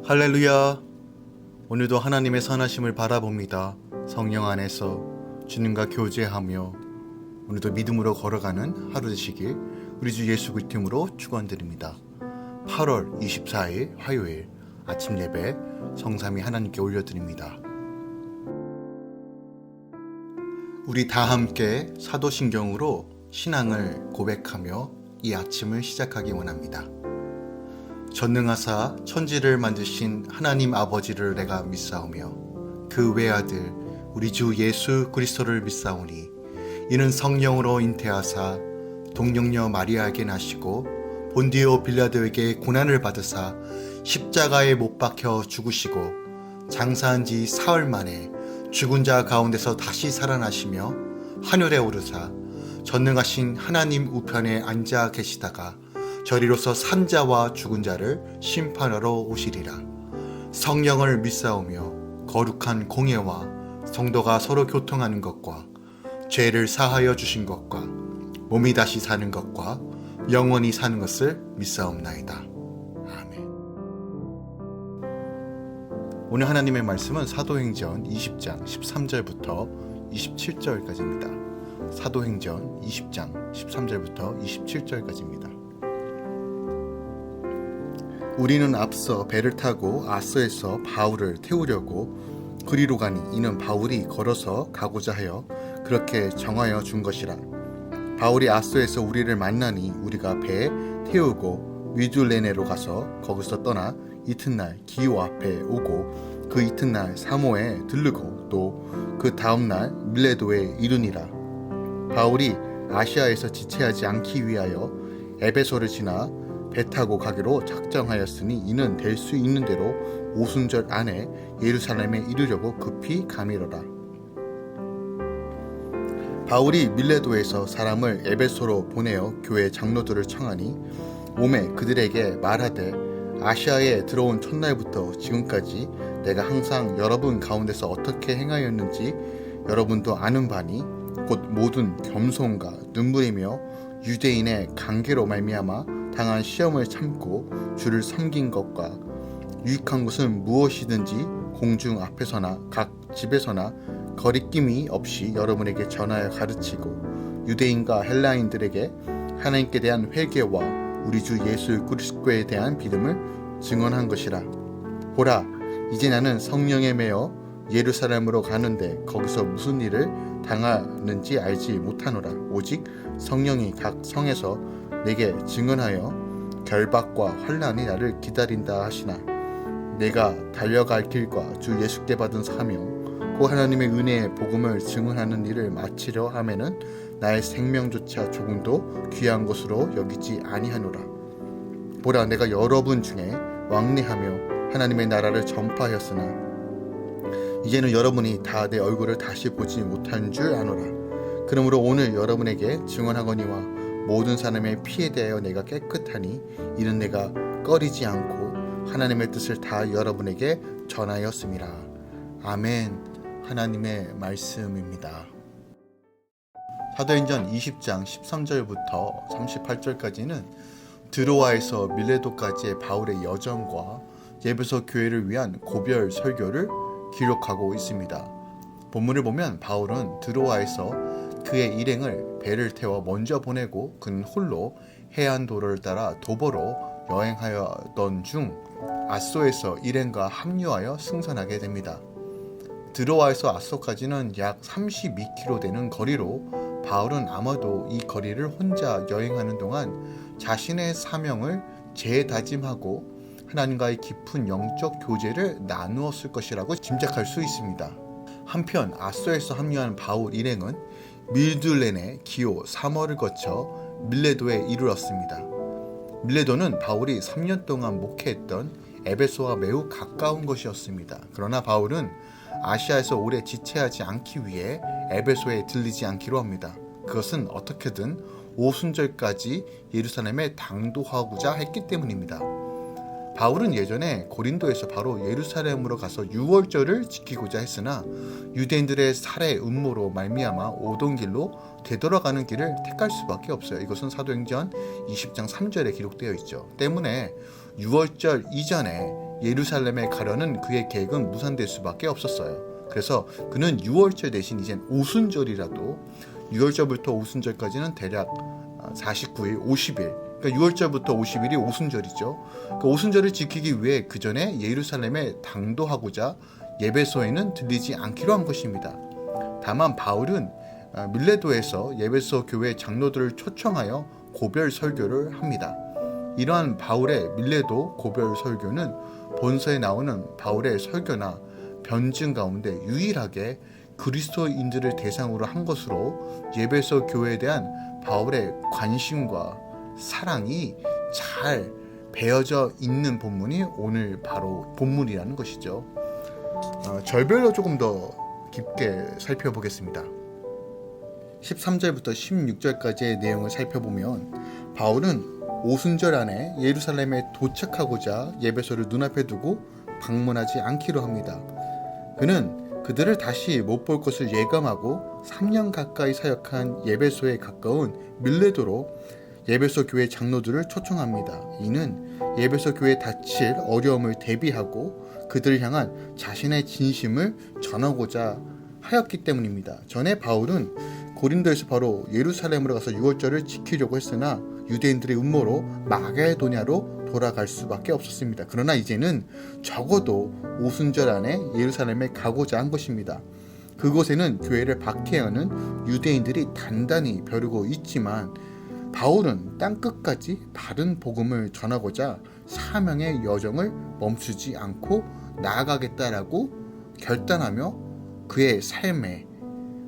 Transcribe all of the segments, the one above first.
할렐루야. 오늘도 하나님의 선하심을 바라봅니다. 성령 안에서 주님과 교제하며 오늘도 믿음으로 걸어가는 하루 되시길 우리 주 예수 그리스도 이름으로 축원드립니다. 8월 24일 화요일 아침 예배 성삼위 하나님께 올려드립니다. 우리 다 함께 사도신경으로 신앙을 고백하며 이 아침을 시작하기 원합니다. 전능하사 천지를 만드신 하나님 아버지를 내가 믿사오며 그 외아들 우리 주 예수 그리스도를 믿사오니 이는 성령으로 잉태하사 동정녀 마리아에게 나시고 본디오 빌라도에게 고난을 받으사 십자가에 못 박혀 죽으시고 장사한 지 사흘 만에 죽은 자 가운데서 다시 살아나시며 하늘에 오르사 전능하신 하나님 우편에 앉아 계시다가 저리로서 산 자와 죽은 자를 심판하러 오시리라. 성령을 믿사오며 거룩한 공예와 성도가 서로 교통하는 것과 죄를 사하여 주신 것과 몸이 다시 사는 것과 영원히 사는 것을 믿사옵나이다. 아멘. 오늘 하나님의 말씀은 사도행전 20장 13절부터 27절까지입니다. 사도행전 20장 13절부터 27절까지입니다. 우리는 앞서 배를 타고 아소에서 바울을 태우려고 그리로 가니 이는 바울이 걸어서 가고자 하여 그렇게 정하여 준 것이라. 바울이 아소에서 우리를 만나니 우리가 배에 태우고 미둘레네로 가서 거기서 떠나 이튿날 기오 앞에 오고 그 이튿날 사모에 들르고 또 그 다음날 밀레도에 이르니라. 바울이 아시아에서 지체하지 않기 위하여 에베소를 지나 배 타고 가기로 작정하였으니 이는 될 수 있는 대로 오순절 안에 예루살렘에 이르려고 급히 가미러라. 바울이 밀레도에서 사람을 에베소로 보내어 교회 장로들을 청하니 오매 그들에게 말하되 아시아에 들어온 첫날부터 지금까지 내가 항상 여러분 가운데서 어떻게 행하였는지 여러분도 아는 바니 곧 모든 겸손과 눈물이며 유대인의 관계로 말미암아 당한 시험을 참고 주를 섬긴 것과 유익한 것은 무엇이든지 공중 앞에서나 각 집에서나 거리낌이 없이 여러분에게 전하여 가르치고 유대인과 헬라인들에게 하나님께 대한 회개와 우리 주 예수 그리스도에 대한 믿음을 증언한 것이라. 보라, 이제 나는 성령에 매여 예루살렘으로 가는데 거기서 무슨 일을 당하는지 알지 못하노라. 오직 성령이 각 성에서 내게 증언하여 결박과 환난이 나를 기다린다 하시나 내가 달려갈 길과 주 예수께 받은 사명 그 하나님의 은혜의 복음을 증언하는 일을 마치려 하면은 나의 생명조차 조금도 귀한 것으로 여기지 아니하노라. 보라, 내가 여러분 중에 왕래하며 하나님의 나라를 전파하였으나 이제는 여러분이 다 내 얼굴을 다시 보지 못한 줄 아노라. 그러므로 오늘 여러분에게 증언하거니와 모든 사람의 피에 대하여 내가 깨끗하니 이는 내가 꺼리지 않고 하나님의 뜻을 다 여러분에게 전하였음이라. 아멘. 하나님의 말씀입니다. 사도행전 20장 13절부터 38절까지는 드로아에서 밀레도까지의 바울의 여정과 에베소 교회를 위한 고별 설교를 기록하고 있습니다. 본문을 보면 바울은 드로아에서 그의 일행을 배를 태워 먼저 보내고 그는 홀로 해안도로를 따라 도보로 여행하였던 중 아소에서 일행과 합류하여 승선하게 됩니다. 드로아에서 아소까지는 약 32km 되는 거리로 바울은 아마도 이 거리를 혼자 여행하는 동안 자신의 사명을 재다짐하고 하나님과의 깊은 영적 교제를 나누었을 것이라고 짐작할 수 있습니다. 한편 아소에서 합류한 바울 일행은 밀둘레네, 기오, 사머를 거쳐 밀레도에 이르렀습니다. 밀레도는 바울이 3년 동안 목회했던 에베소와 매우 가까운 것이었습니다. 그러나 바울은 아시아에서 오래 지체하지 않기 위해 에베소에 들리지 않기로 합니다. 그것은 어떻게든 오순절까지 예루살렘에 당도하고자 했기 때문입니다. 바울은 예전에 고린도에서 바로 예루살렘으로 가서 유월절을 지키고자 했으나 유대인들의 살해 음모로 말미암아 오던 길로 되돌아가는 길을 택할 수밖에 없어요. 이것은 사도행전 20장 3절에 기록되어 있죠. 때문에 유월절 이전에 예루살렘에 가려는 그의 계획은 무산될 수밖에 없었어요. 그래서 그는 6월절 대신 이젠 오순절이라도 6월절부터 오순절까지는 대략 49일, 50일, 그러니까 6월절부터 50일이 오순절이죠. 그 오순절을 지키기 위해 그 전에 예루살렘에 당도하고자 예배소에는 들리지 않기로 한 것입니다. 다만 바울은 밀레도에서 예배소 교회 장로들을 초청하여 고별 설교를 합니다. 이러한 바울의 밀레도 고별 설교는 본서에 나오는 바울의 설교나 변증 가운데 유일하게 그리스도인들을 대상으로 한 것으로 예배소 교회에 대한 바울의 관심과 사랑이 잘 배어져 있는 본문이 오늘 바로 본문이라는 것이죠. 절별로 조금 더 깊게 살펴보겠습니다. 13절부터 16절까지의 내용을 살펴보면 바울은 오순절 안에 예루살렘에 도착하고자 예배소를 눈앞에 두고 방문하지 않기로 합니다. 그는 그들을 다시 못 볼 것을 예감하고 3년 가까이 사역한 예배소에 가까운 밀레도로 예배소 교회 장로들을 초청합니다. 이는 예배소 교회에 닥칠 어려움을 대비하고 그들을 향한 자신의 진심을 전하고자 하였기 때문입니다. 전에 바울은 고린도에서 바로 예루살렘으로 가서 6월절을 지키려고 했으나 유대인들의 음모로 마게도냐로 돌아갈 수밖에 없었습니다. 그러나 이제는 적어도 오순절 안에 예루살렘에 가고자 한 것입니다. 그곳에는 교회를 박해하는 유대인들이 단단히 벼르고 있지만 바울은 땅끝까지 바른 복음을 전하고자 사명의 여정을 멈추지 않고 나아가겠다라고 결단하며 그의 삶의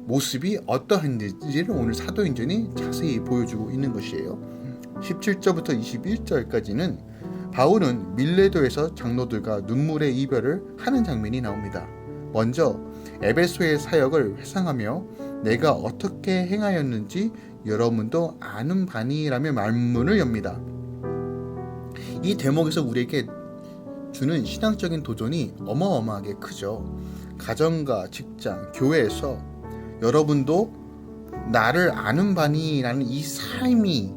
모습이 어떠한지를 오늘 사도행전이 자세히 보여주고 있는 것이에요. 17절부터 21절까지는 바울은 밀레도에서 장로들과 눈물의 이별을 하는 장면이 나옵니다. 먼저 에베소의 사역을 회상하며 내가 어떻게 행하였는지 여러분도 아는 바니라며 말문을 엽니다. 이 대목에서 우리에게 주는 신앙적인 도전이 어마어마하게 크죠. 가정과 직장, 교회에서 여러분도 나를 아는 바니라는 이 삶이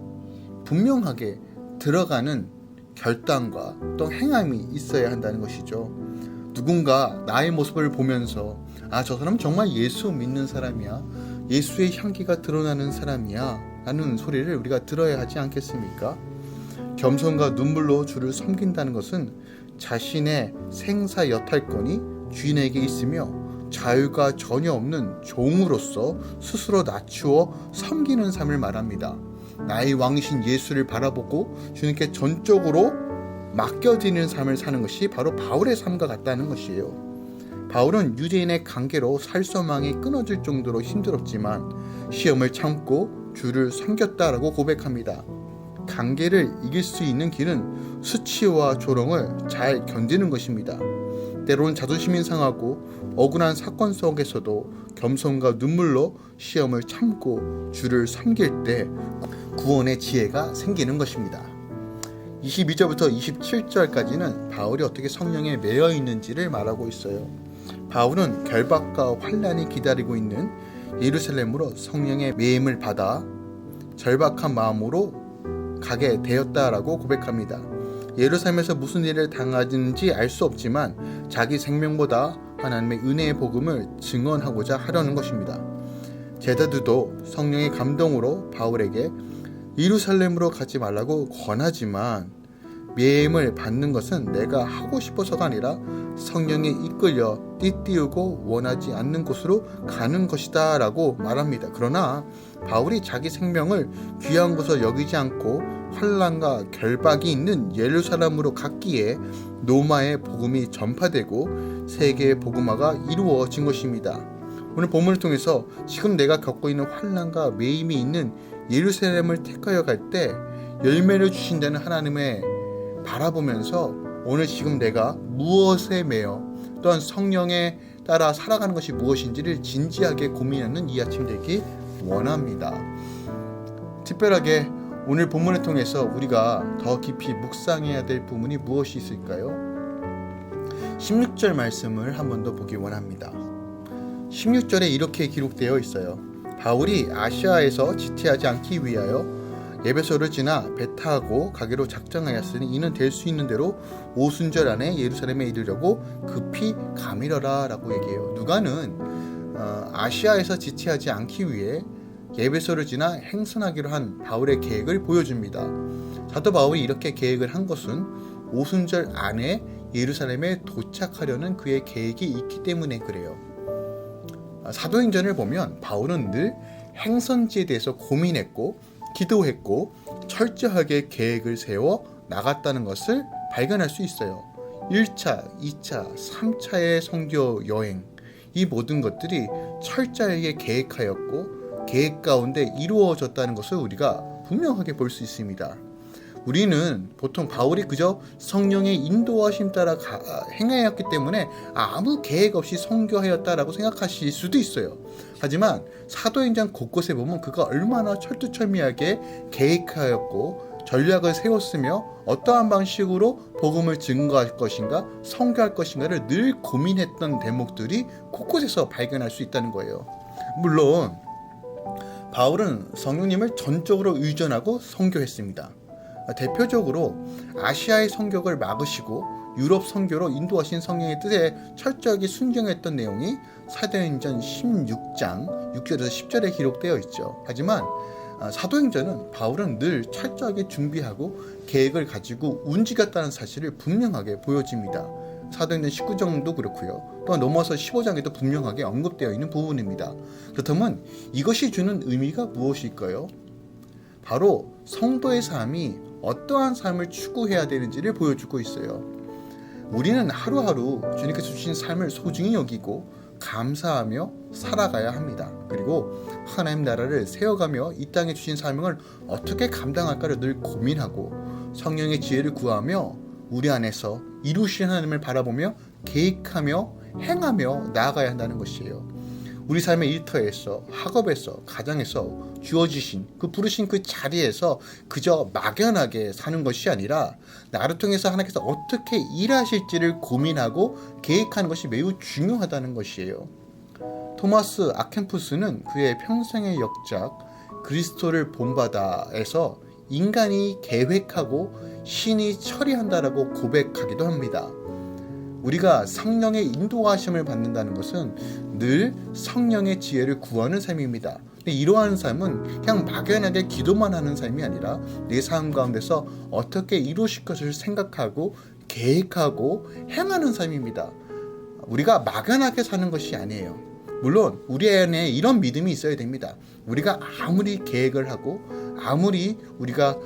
분명하게 들어가는 결단과 또 행함이 있어야 한다는 것이죠. 누군가 나의 모습을 보면서 저 사람은 정말 예수 믿는 사람이야, 예수의 향기가 드러나는 사람이야 라는 소리를 우리가 들어야 하지 않겠습니까? 겸손과 눈물로 주를 섬긴다는 것은 자신의 생사 여탈권이 주인에게 있으며 자유가 전혀 없는 종으로서 스스로 낮추어 섬기는 삶을 말합니다. 나의 왕이신 예수를 바라보고 주님께 전적으로 맡겨지는 삶을 사는 것이 바로 바울의 삶과 같다는 것이에요. 바울은 유대인의 관계로 살소망이 끊어질 정도로 힘들었지만 시험을 참고 주를 섬겼다라고 고백합니다. 관계를 이길 수 있는 길은 수치와 조롱을 잘 견디는 것입니다. 때로는 자존심이 상하고 억울한 사건 속에서도 겸손과 눈물로 시험을 참고 주를 섬길 때 구원의 지혜가 생기는 것입니다. 22절부터 27절까지는 바울이 어떻게 성령에 매여 있는지를 말하고 있어요. 바울은 결박과 환난이 기다리고 있는 예루살렘으로 성령의 매임을 받아 절박한 마음으로 가게 되었다라고 고백합니다. 예루살렘에서 무슨 일을 당하는지 알 수 없지만 자기 생명보다 하나님의 은혜의 복음을 증언하고자 하려는 것입니다. 제자들도 성령의 감동으로 바울에게 예루살렘으로 가지 말라고 권하지만 매임을 받는 것은 내가 하고 싶어서가 아니라 성령에 이끌려 띠띠우고 원하지 않는 곳으로 가는 것이다 라고 말합니다. 그러나 바울이 자기 생명을 귀한 것으로 여기지 않고 환난과 결박이 있는 예루살렘으로 갔기에 로마의 복음이 전파되고 세계의 복음화가 이루어진 것입니다. 오늘 본문을 통해서 지금 내가 겪고 있는 환난과 매임이 있는 예루살렘을 택하여 갈 때 열매를 주신다는 하나님의 바라보면서 오늘 지금 내가 무엇에 매여 또한 성령에 따라 살아가는 것이 무엇인지를 진지하게 고민하는 이 아침 되기 원합니다. 특별하게 오늘 본문을 통해서 우리가 더 깊이 묵상해야 될 부분이 무엇이 있을까요? 16절 말씀을 한 번 더 보기 원합니다. 16절에 이렇게 기록되어 있어요. 바울이 아시아에서 지체하지 않기 위하여 에베소를 지나 배 타고 가기로 작정하였으니 이는 될 수 있는 대로 오순절 안에 예루살렘에 이르려고 급히 가미러라 라고 얘기해요. 누가는 아시아에서 지체하지 않기 위해 에베소를 지나 행선하기로 한 바울의 계획을 보여줍니다. 사도 바울이 이렇게 계획을 한 것은 오순절 안에 예루살렘에 도착하려는 그의 계획이 있기 때문에 그래요. 사도행전을 보면 바울은 늘 행선지에 대해서 고민했고 기도했고 철저하게 계획을 세워 나갔다는 것을 발견할 수 있어요. 1차, 2차, 3차의 선교 여행, 이 모든 것들이 철저하게 계획하였고 계획 가운데 이루어졌다는 것을 우리가 분명하게 볼 수 있습니다. 우리는 보통 바울이 그저 성령의 인도하심 따라 행하였기 때문에 아무 계획 없이 선교하였다라고 생각하실 수도 있어요. 하지만 사도행전 곳곳에 보면 그가 얼마나 철두철미하게 계획하였고 전략을 세웠으며 어떠한 방식으로 복음을 증거할 것인가 선교할 것인가를 늘 고민했던 대목들이 곳곳에서 발견할 수 있다는 거예요. 물론 바울은 성령님을 전적으로 의존하고 선교했습니다. 대표적으로 아시아의 선교를 막으시고 유럽 선교로 인도하신 성령의 뜻에 철저하게 순종했던 내용이 사도행전 16장 6절에서 10절에 기록되어 있죠. 하지만 사도행전은 바울은 늘 철저하게 준비하고 계획을 가지고 움직였다는 사실을 분명하게 보여집니다. 사도행전 19장도 그렇고요. 또한 넘어서 15장에도 분명하게 언급되어 있는 부분입니다. 그렇다면 이것이 주는 의미가 무엇일까요? 바로 성도의 삶이 어떠한 삶을 추구해야 되는지를 보여주고 있어요. 우리는 하루하루 주님께서 주신 삶을 소중히 여기고 감사하며 살아가야 합니다. 그리고 하나님 나라를 세워가며 이 땅에 주신 사명을 어떻게 감당할까를 늘 고민하고 성령의 지혜를 구하며 우리 안에서 이루신 하나님을 바라보며 계획하며 행하며 나아가야 한다는 것이에요. 우리 삶의 일터에서, 학업에서, 가정에서 주어지신 그 부르신 그 자리에서 그저 막연하게 사는 것이 아니라 나를 통해서 하나님께서 어떻게 일하실지를 고민하고 계획하는 것이 매우 중요하다는 것이에요. 토마스 아켄푸스는 그의 평생의 역작 그리스도를 본바다에서 인간이 계획하고 신이 처리한다라고 고백하기도 합니다. 우리가 성령의 인도하심을 받는다는 것은 늘 성령의 지혜를 구하는 삶입니다. 근데 이러한 삶은 그냥 막연하게 기도만 하는 삶이 아니라 내 삶 가운데서 어떻게 이루실 것을 생각하고 계획하고 행하는 삶입니다. 우리가 막연하게 사는 것이 아니에요. 물론 우리 안에 이런 믿음이 있어야 됩니다. 우리가 아무리 계획을 하고 아무리 우리가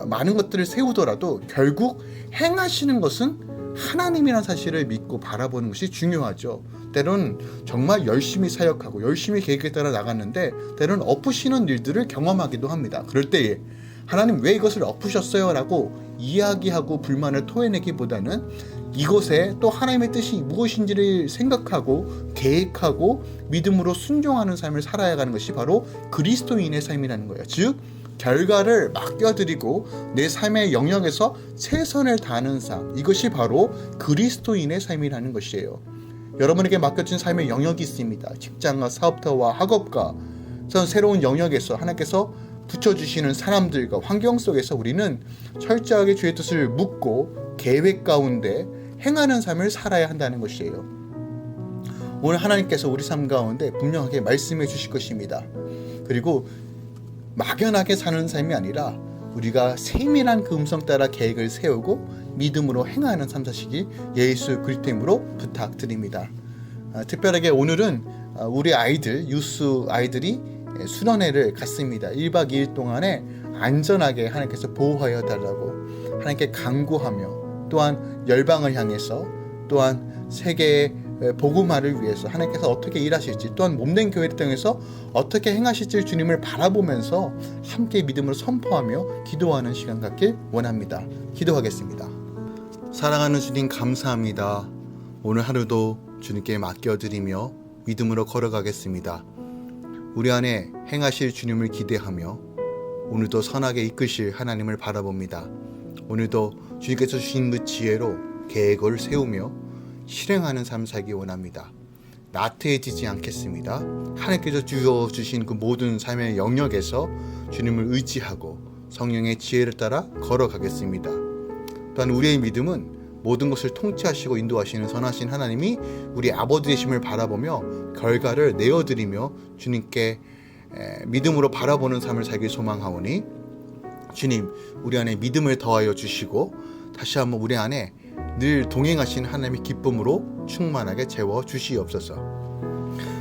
많은 것들을 세우더라도 결국 행하시는 것은 하나님이라는 사실을 믿고 바라보는 것이 중요하죠. 때로는 정말 열심히 사역하고 열심히 계획에 따라 나갔는데 때로는 엎으시는 일들을 경험하기도 합니다. 그럴 때에 하나님 왜 이것을 엎으셨어요? 라고 이야기하고 불만을 토해내기보다는 이것에 또 하나님의 뜻이 무엇인지를 생각하고 계획하고 믿음으로 순종하는 삶을 살아야 하는 것이 바로 그리스도인의 삶이라는 거예요. 즉 결과를 맡겨드리고 내 삶의 영역에서 최선을 다하는 삶, 이것이 바로 그리스도인의 삶이라는 것이에요. 여러분에게 맡겨진 삶의 영역이 있습니다. 직장과 사업터와 학업과 새로운 영역에서 하나님께서 붙여주시는 사람들과 환경 속에서 우리는 철저하게 주의 뜻을 묻고 계획 가운데 행하는 삶을 살아야 한다는 것이에요. 오늘 하나님께서 우리 삶 가운데 분명하게 말씀해 주실 것입니다. 그리고 막연하게 사는 삶이 아니라 우리가 세밀한 그 음성 따라 계획을 세우고 믿음으로 행하는 삶 사시기 예수 그리스도 이름으로 부탁드립니다. 특별하게 오늘은 우리 아이들, 유스 아이들이 수련회를 갔습니다. 1박 2일 동안에 안전하게 하나님께서 보호하여 달라고 하나님께 간구하며 또한 열방을 향해서 또한 세계의 복음화를 위해서 하나님께서 어떻게 일하실지 또한 몸된 교회를 통해서 어떻게 행하실지 주님을 바라보면서 함께 믿음으로 선포하며 기도하는 시간 갖길 원합니다. 기도하겠습니다. 사랑하는 주님 감사합니다. 오늘 하루도 주님께 맡겨드리며 믿음으로 걸어가겠습니다. 우리 안에 행하실 주님을 기대하며 오늘도 선하게 이끄실 하나님을 바라봅니다. 오늘도 주님께서 주신 그 지혜로 계획을 세우며 실행하는 삶 살기 원합니다. 나태해지지 않겠습니다. 하나님께서 주어주신 그 모든 삶의 영역에서 주님을 의지하고 성령의 지혜를 따라 걸어가겠습니다. 또한 우리의 믿음은 모든 것을 통치하시고 인도하시는 선하신 하나님이 우리 아버지 되심을 바라보며 결과를 내어드리며 주님께 믿음으로 바라보는 삶을 살길 소망하오니 주님, 우리 안에 믿음을 더하여 주시고 다시 한번 우리 안에 늘 동행하신 하나님의 기쁨으로 충만하게 채워 주시옵소서.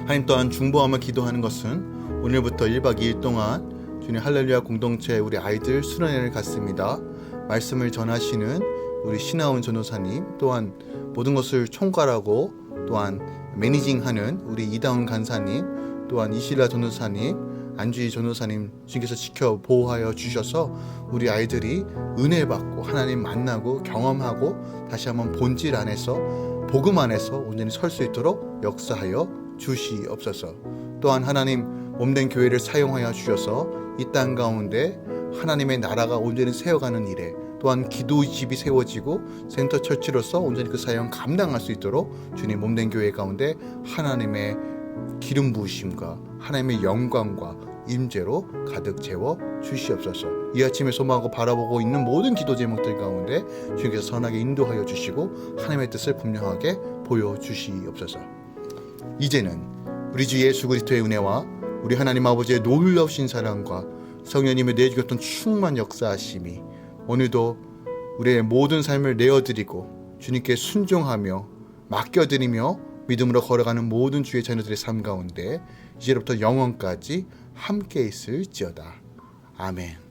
하나님, 또한 중보하며 기도하는 것은 오늘부터 1박 2일 동안 주님 할렐루야 공동체 우리 아이들 수련회를 갖습니다. 말씀을 전하시는 우리 신하운 전도사님, 또한 모든 것을 총괄하고 또한 매니징하는 우리 이다운 간사님, 또한 이실라 전도사님, 안주희 전도사님 주께서 지켜 보호하여 주셔서 우리 아이들이 은혜 받고 하나님 만나고 경험하고 다시 한번 본질 안에서 복음 안에서 온전히 설 수 있도록 역사하여 주시옵소서. 또한 하나님 몸된 교회를 사용하여 주셔서 이 땅 가운데 하나님의 나라가 온전히 세워가는 일에 또한 기도집이 세워지고 센터 처치로서 온전히 그 사역 감당할 수 있도록 주님 몸된 교회 가운데 하나님의 기름 부으심과 하나님의 영광과 임재로 가득 채워 주시옵소서. 이 아침에 소망하고 바라보고 있는 모든 기도 제목들 가운데 주님께서 선하게 인도하여 주시고 하나님의 뜻을 분명하게 보여주시옵소서. 이제는 우리 주 예수 그리스도의 은혜와 우리 하나님 아버지의 놀라우신 사랑과 성령님의 내주셨던 충만 역사하심이 오늘도 우리의 모든 삶을 내어드리고 주님께 순종하며 맡겨드리며 믿음으로 걸어가는 모든 주의 자녀들의 삶 가운데 이제로부터 영원까지 함께 있을지어다. 아멘.